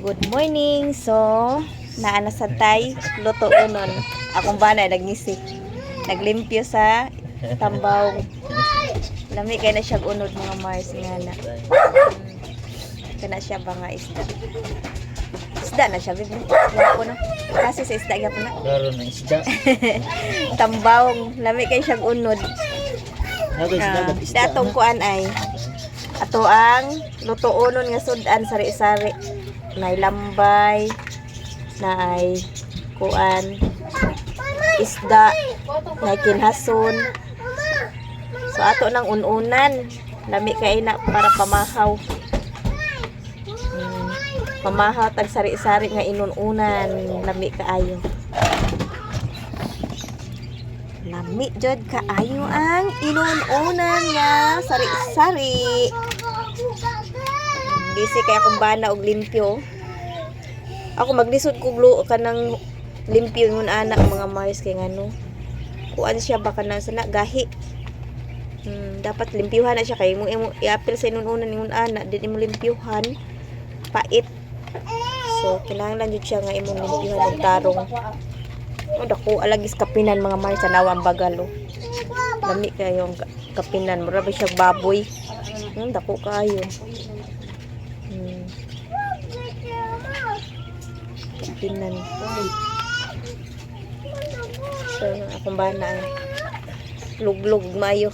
Good morning. So, naana sa tay, luto unon. Akong bana nagngisi. Naglimpyo sa tambaw. Lami kay na siya unod mga Mars nga na. Kana siya ba nga isda. Isda na siya, bibi. Wala na. Kasi sa isda gyapon na. Klaro na isda. Tambawong, lami kay siya unod. Isda. Datong kuan ay ato ang luto unon nga sudan sari-sari. Nay lambay, nay kuan isda, nay kinhason. So ato nang ununan, lami kay na para pamahaw. Pamahaw tag sari-sari nga inununan, lami kaayo. Lami jud kaayo ang inununan nga sari-sari. Busy kaya akong bana og limpyo. Ako maglisod ko glo kanang limpyo ngun anak mga Mars kay ngano. Kuan siya baka nang sana gahi. Dapat limpyuhan na siya kay mo i-apil sa inununan ngun anak din imo limpyuhan. Pait. So kinahanglan jud siya nga imong limpyuhan og tarong. O dako alagis kapinan mga Mars sa nawang bagalo. Lami kayo ang kapinan, mura ba siya baboy. Dako kayo. Kapinan. So akong bana luglog mayo.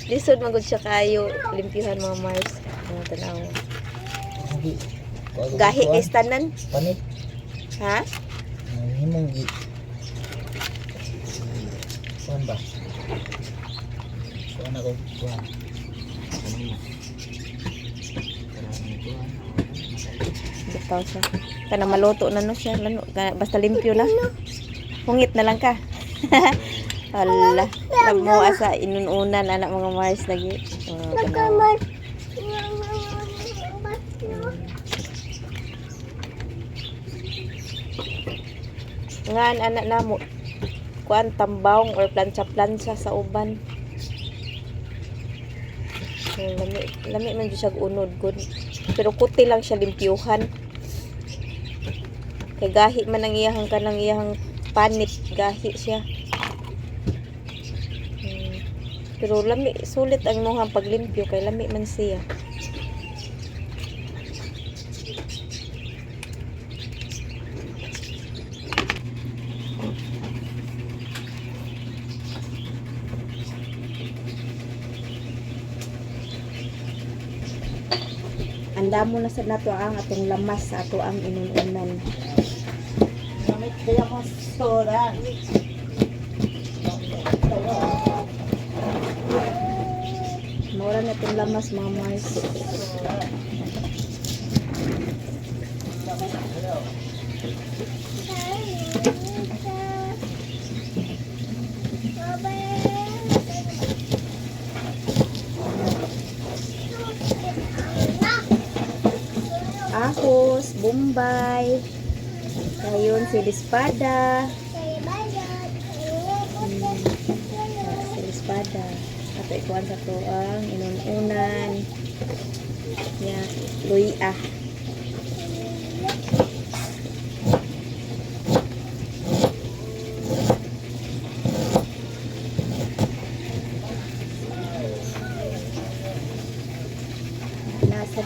Lisod magud siya kayo limpyuhan mga Mars. Mga tanaw. Gahi kay tanan. Panit. Ha? Himong gi. Kuan ba? Kuan ako kuan. Bitaw siya. Kana maluto na no siya. Basta limpyo na. Hungit na lang ka. Hala. Lamo asa inununan anak mga Mars lagi. Ngan anak namo kuan tambawng or plancha-plancha sa uban. So, lami man jud siya unod gud. Pero kuti lang siya limpyuhan. Kay gahi man ang iyahang kanang iyahang panit, gahi siya. Pero lami sulit ang muhang paglimpyo kay lami man siya. Anda mo na sa nato ang atong lamas sa ato ang inununan. Gamit kaya ko stora. Mura na itong lamas mga Mars. Ahos, Bombay. Ayun, silispada. Silispada. Ato ikuan sa to ang inununan. Yan, luya.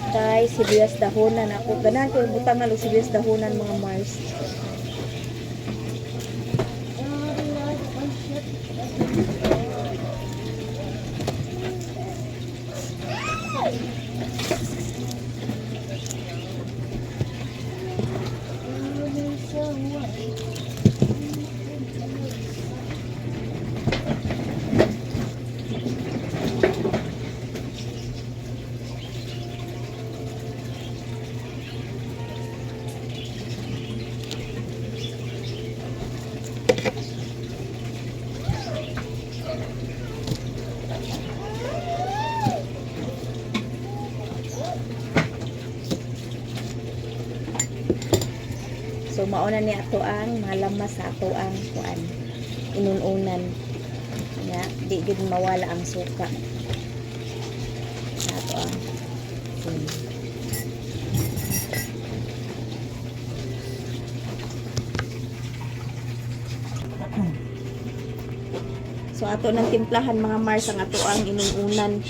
Tay sibuyas dahonan ako ganahan ko butang nga sibuyas dahonan mga Mars. So mauna ni ato ang malamas sa ato ang kuan inununan. Nga di gid mawala ang suka. Ato ang So ato ng timplahan mga Mars ang ato ang inuunan.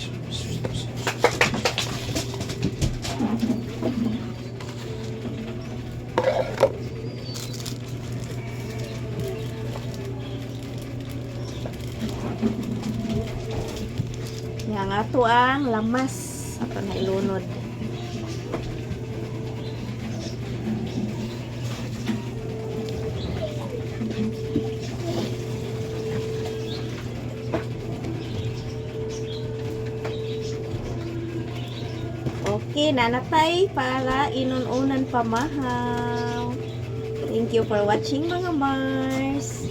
Yang ato ang lamas ato na ilunod. Okay, nanatay para inununan pamahaw. Thank you for watching mga Mars.